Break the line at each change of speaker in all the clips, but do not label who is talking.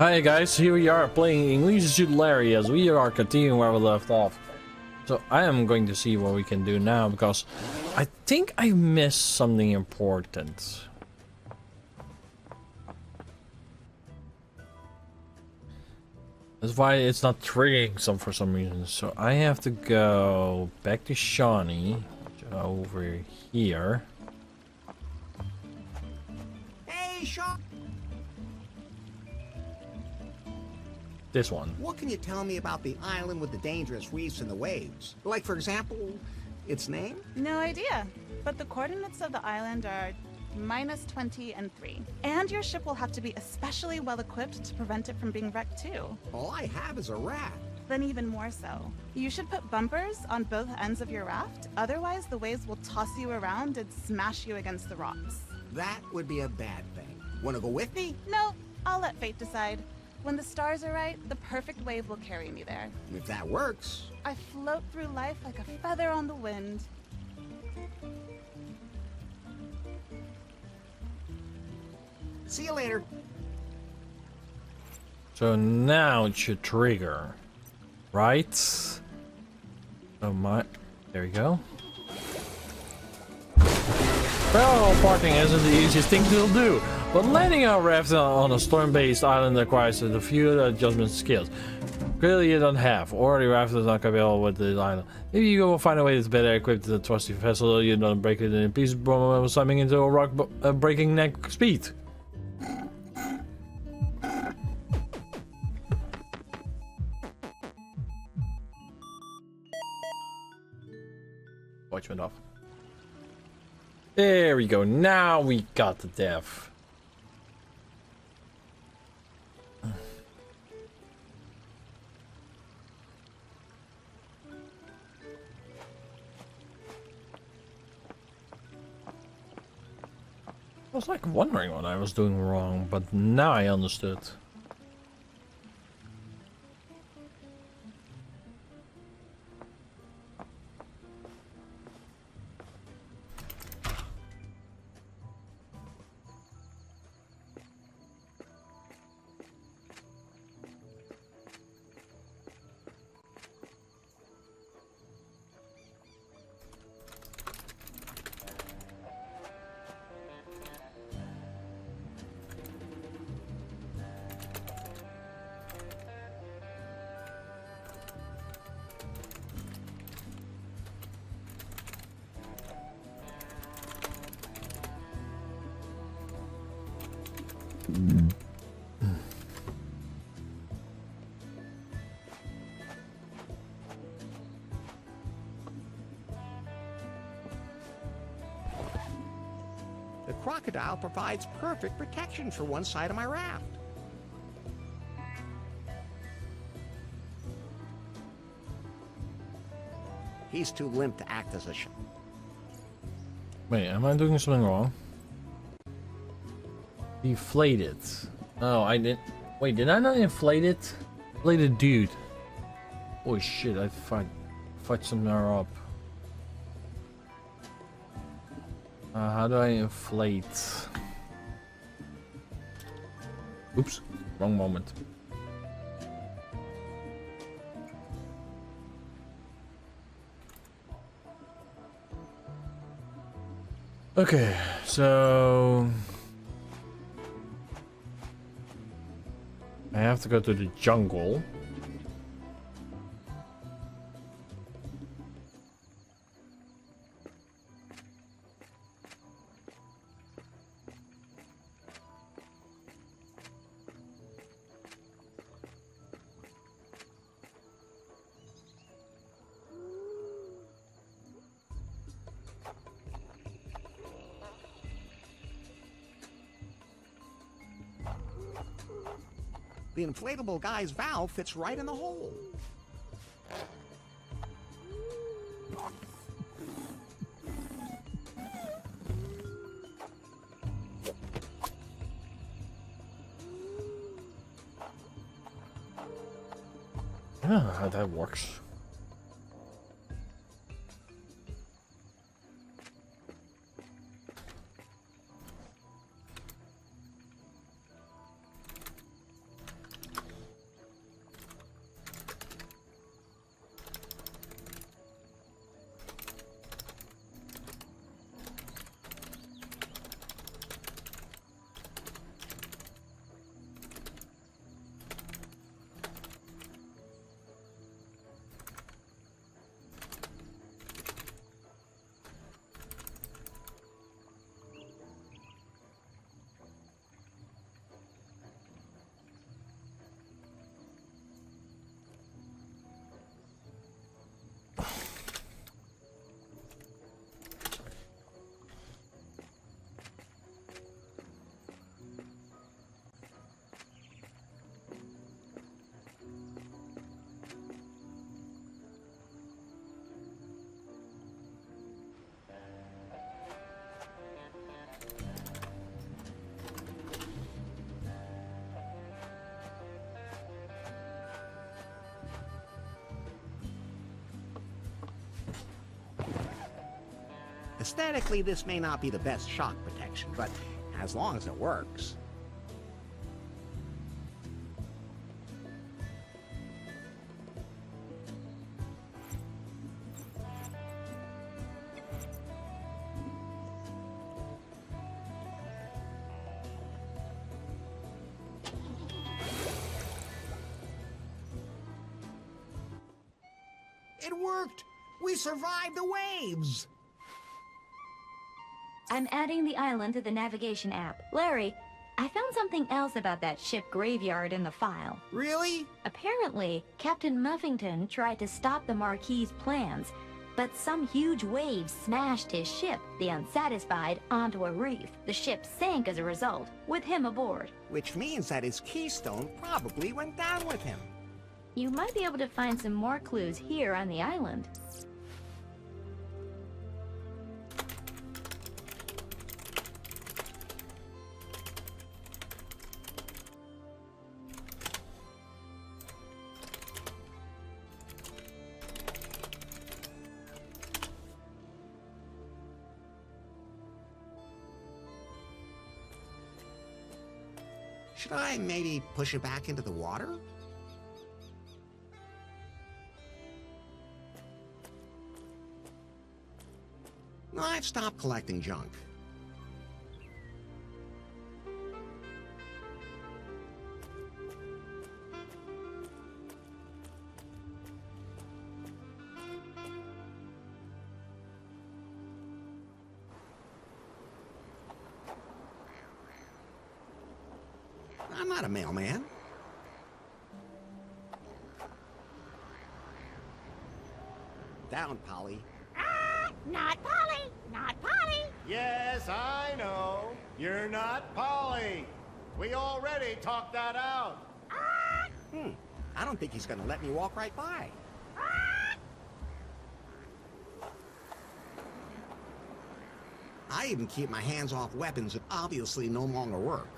Hi guys, here we are playing English Hilarious. We are continuing where we left off. So I am going to see what we can do now because I think I missed something important. That's why it's not triggering for some reason. So I have to go back to Shawnee over here.
Hey, Sean!
This one.
What can you tell me about the island with the dangerous reefs and the waves? Like, for example, its name?
No idea, but the coordinates of the island are -20 and 3. And your ship will have to be especially well equipped to prevent it from being wrecked too.
All I have is a raft.
Then even more so. You should put bumpers on both ends of your raft, otherwise the waves will toss you around and smash you against the rocks.
That would be a bad thing. Wanna go with me?
No, I'll let fate decide. When the stars are right, the perfect wave will carry me there.
If that works.
I float through life like a feather on the wind.
See you later.
So now it should trigger, right? Oh there we go. Parallel parking isn't the easiest thing to do, but landing our raft on a storm-based island requires a few adjustment skills. Clearly you don't have, or the raft is not compatible with the island. Maybe you will find a way that's better equipped to trust your vessel. You don't break it in pieces, slamming into a rock, breaking neck speed. Watch went off. There we go. Now we got the dev. I was like wondering what I was doing wrong, but now I understood.
The crocodile provides perfect protection for one side of my raft. He's too limp to act as a
Wait, am I doing something wrong? Deflate it. Oh, I didn't. Wait, did I not inflate it? Inflated dude. Oh shit, I fucked something up. How do I inflate? Oops, wrong moment. Okay, so I have to go to the jungle.
The inflatable guy's valve fits right in the hole.
I don't know how that works.
Aesthetically, this may not be the best shock protection, but as long as it works. It worked! We survived the waves!
I'm adding the island to the navigation app. Larry, I found something else about that ship graveyard in the file.
Really?
Apparently, Captain Muffington tried to stop the Marquis's plans, but some huge waves smashed his ship, the Unsatisfied, onto a reef. The ship sank as a result, with him aboard.
Which means that his keystone probably went down with him.
You might be able to find some more clues here on the island.
Should I maybe push it back into the water? I've stopped collecting junk. I'm not a mailman. Down, Polly.
Not Polly! Not Polly!
Yes, I know. You're not Polly. We already talked that out.
I don't think he's gonna let me walk right by. I even keep my hands off weapons that obviously no longer work.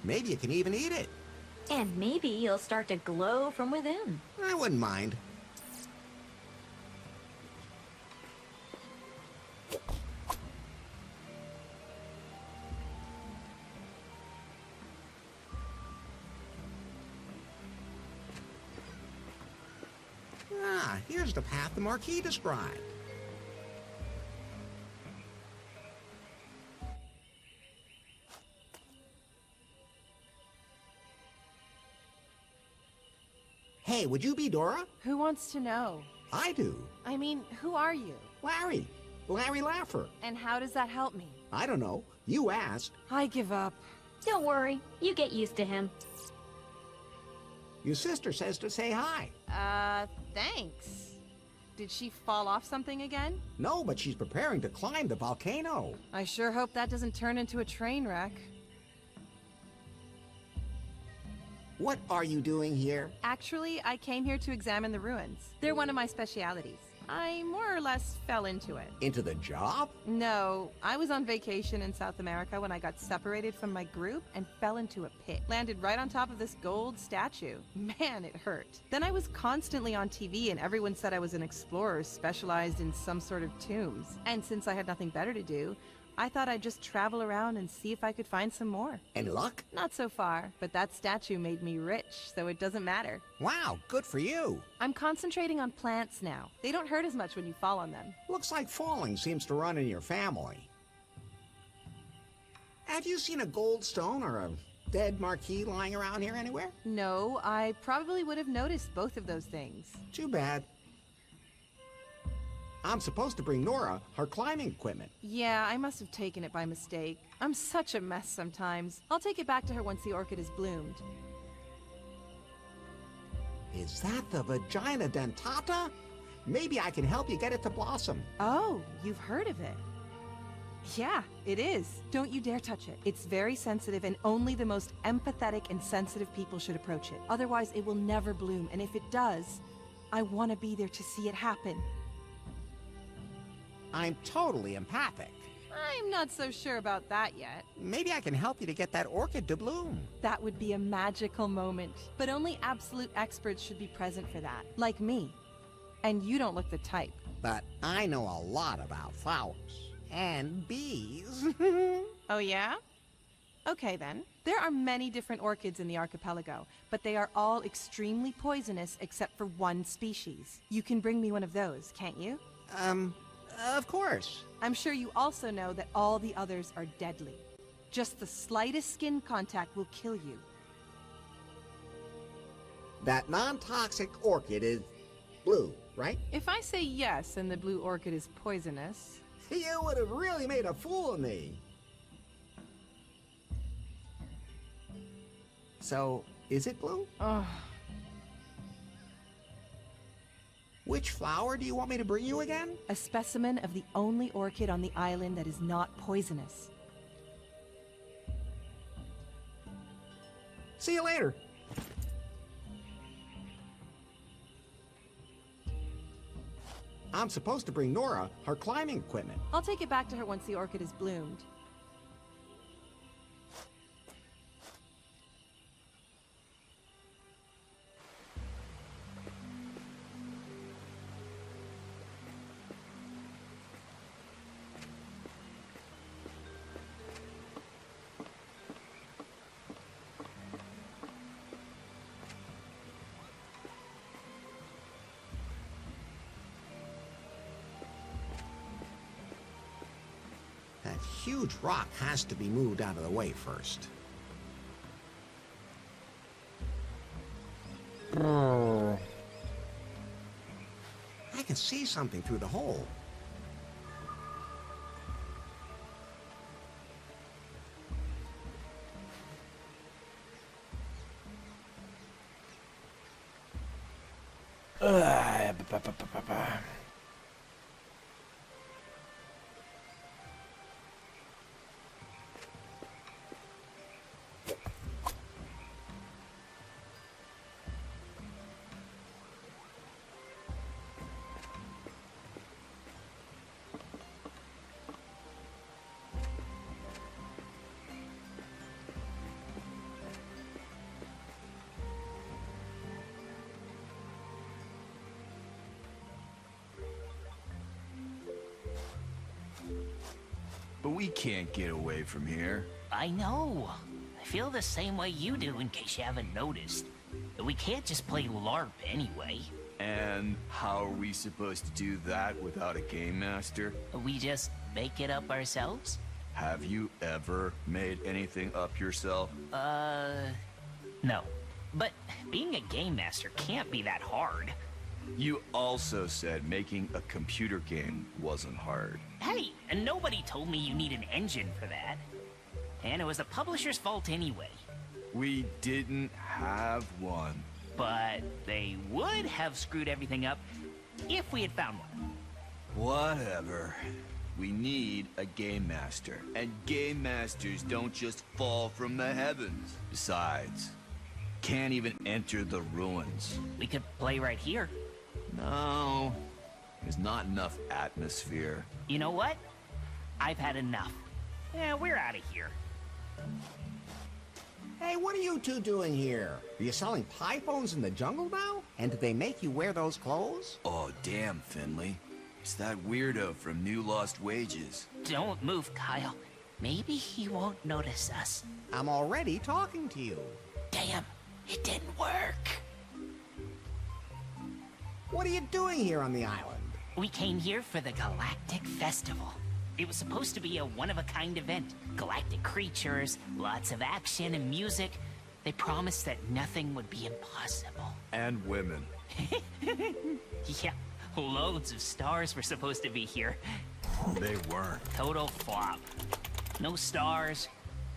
Maybe you can even eat it.
And maybe you'll start to glow from within.
I wouldn't mind. Here's the path the Marquis described. Hey, would you be Dora?
Who wants to know?
I do.
I mean, who are you?
Larry. Larry Laffer.
And how does that help me?
I don't know. You asked.
I give up.
Don't worry, you get used to him.
Your sister says to say hi.
Thanks. Did she fall off something again?
No, but she's preparing to climb the volcano.
I sure hope that doesn't turn into a train wreck.
What are you doing here?
Actually, I came here to examine the ruins. They're one of my specialities. I more or less fell into it.
Into the job?
No, I was on vacation in South America when I got separated from my group and fell into a pit. Landed right on top of this gold statue. Man, it hurt. Then I was constantly on TV and everyone said I was an explorer specialized in some sort of tombs. And since I had nothing better to do, I thought I'd just travel around and see if I could find some more.
Any luck?
Not so far, but that statue made me rich, so it doesn't matter.
Wow, good for you.
I'm concentrating on plants now. They don't hurt as much when you fall on them.
Looks like falling seems to run in your family. Have you seen a gold stone or a dead Marquis lying around here anywhere?
No, I probably would have noticed both of those things.
Too bad. I'm supposed to bring Nora her climbing equipment.
Yeah, I must have taken it by mistake. I'm such a mess sometimes. I'll take it back to her once the orchid has bloomed.
Is that the vagina dentata? Maybe I can help you get it to blossom.
Oh, you've heard of it? Yeah, it is. Don't you dare touch it. It's very sensitive and only the most empathetic and sensitive people should approach it. Otherwise, it will never bloom, and if it does, I want to be there to see it happen.
I'm totally empathic.
I'm not so sure about that yet.
Maybe I can help you to get that orchid to bloom.
That would be a magical moment. But only absolute experts should be present for that, like me. And you don't look the type.
But I know a lot about flowers. And bees.
Oh yeah? Okay then. There are many different orchids in the archipelago, but they are all extremely poisonous except for one species. You can bring me one of those, can't you?
Of course.
I'm sure you also know that all the others are deadly. Just the slightest skin contact will kill you.
That non-toxic orchid is blue, right?
If I say yes and the blue orchid is poisonous...
You would have really made a fool of me. So, is it blue?
Ugh.
Which flower do you want me to bring you again?
A specimen of the only orchid on the island that is not poisonous.
See you later. I'm supposed to bring Nora her climbing equipment.
I'll take it back to her once the orchid has bloomed.
That huge rock has to be moved out of the way first. I can see something through the hole.
But we can't get away from here.
I know. I feel the same way you do, in case you haven't noticed. But we can't just play LARP anyway.
And how are we supposed to do that without a game master?
We just make it up ourselves?
Have you ever made anything up yourself?
No. But being a game master can't be that hard.
You also said making a computer game wasn't hard.
Hey, and nobody told me you need an engine for that. And it was the publisher's fault anyway.
We didn't have one.
But they would have screwed everything up if we had found one.
Whatever. We need a game master. And game masters don't just fall from the heavens. Besides, can't even enter the ruins.
We could play right here.
No, there's not enough atmosphere.
You know what? I've had enough. Yeah, we're out of here.
Hey, what are you two doing here? Are you selling pie phones in the jungle now? And did they make you wear those clothes?
Oh, damn, Finley. It's that weirdo from New Lost Wages.
Don't move, Kyle. Maybe he won't notice us.
I'm already talking to you.
Damn, it didn't work.
What are you doing here on the island?
We came here for the Galactic Festival. It was supposed to be a one-of-a-kind event. Galactic creatures, lots of action and music. They promised that nothing would be impossible.
And women.
Yeah, Loads of stars were supposed to be here.
They weren't.
Total flop. No stars.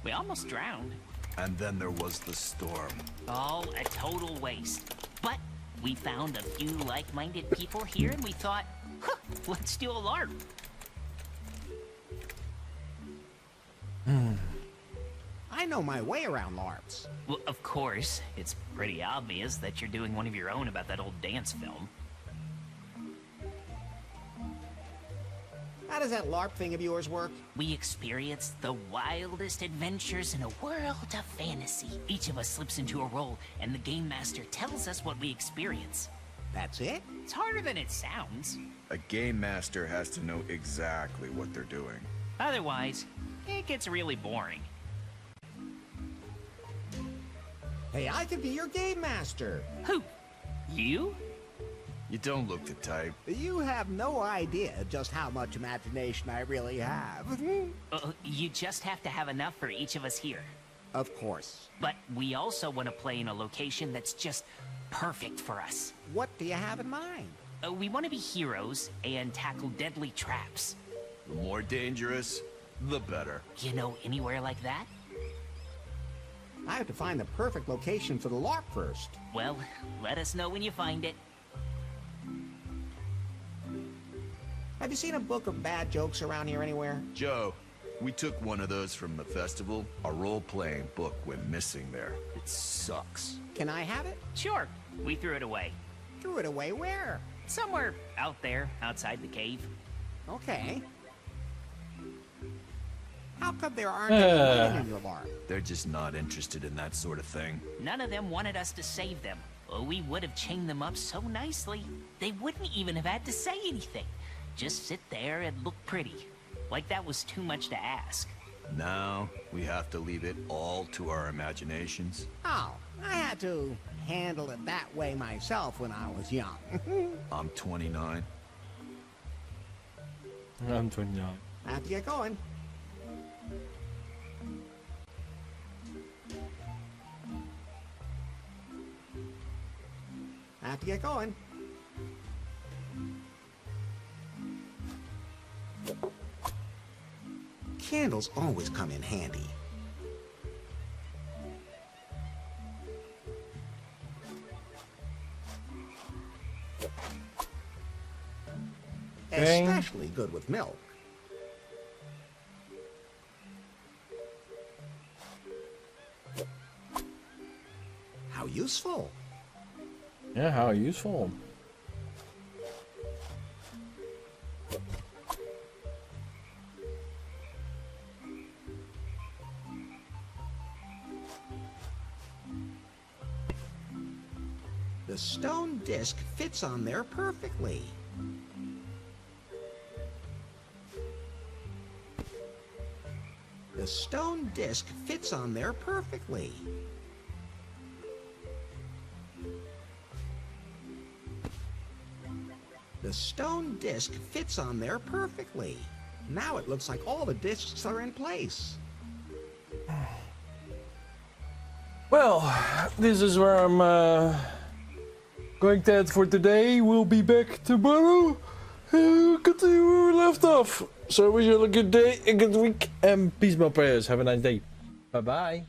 We almost drowned.
And then there was the storm.
All a total waste. But we found a few like-minded people here and we thought, huh, let's do a LARP.
I know my way around LARPs.
Well, of course, it's pretty obvious that you're doing one of your own about that old dance film.
How does that LARP thing of yours work?
We experienced the wildest adventures in a world of fantasy. Each of us slips into a role, and the Game Master tells us what we experience.
That's it?
It's harder than it sounds.
A game master has to know exactly what they're doing.
Otherwise, it gets really boring.
Hey, I could be your game master.
Who? You?
You don't look the type.
You have no idea just how much imagination I really have.
You just have to have enough for each of us here.
Of course.
But we also want to play in a location that's just perfect for us.
What do you have in mind?
We want to be heroes and tackle deadly traps.
The more dangerous, the better.
You know anywhere like that?
I have to find the perfect location for the LARP first.
Well, let us know when you find it.
Have you seen a book of bad jokes around here anywhere?
Joe, we took one of those from the festival. A role-playing book went missing there. It sucks.
Can I have it?
Sure. We threw it away.
Threw it away where?
Somewhere out there, outside the cave.
Okay. How come there aren't any women in your LARP?
They're just not interested in that sort of thing.
None of them wanted us to save them. We would have chained them up so nicely, they wouldn't even have had to say anything. Just sit there and look pretty. Like that was too much to ask.
Now, we have to leave it all to our imaginations.
Oh, I had to handle it that way myself when I was young.
I'm 29.
I'm 29.
I have to get going. I have to get going. Candles always come in handy.
Okay.
Especially good with milk. How useful.
Yeah, how useful.
The stone disc fits on there perfectly. The stone disc fits on there perfectly. The stone disc fits on there perfectly. Now it looks like all the discs are in place.
Well, this is where I'm going to end for today. We'll be back tomorrow. Continue where we left off. So I wish you all a good day, a good week, and peace, my prayers. Have a nice day. Bye-bye.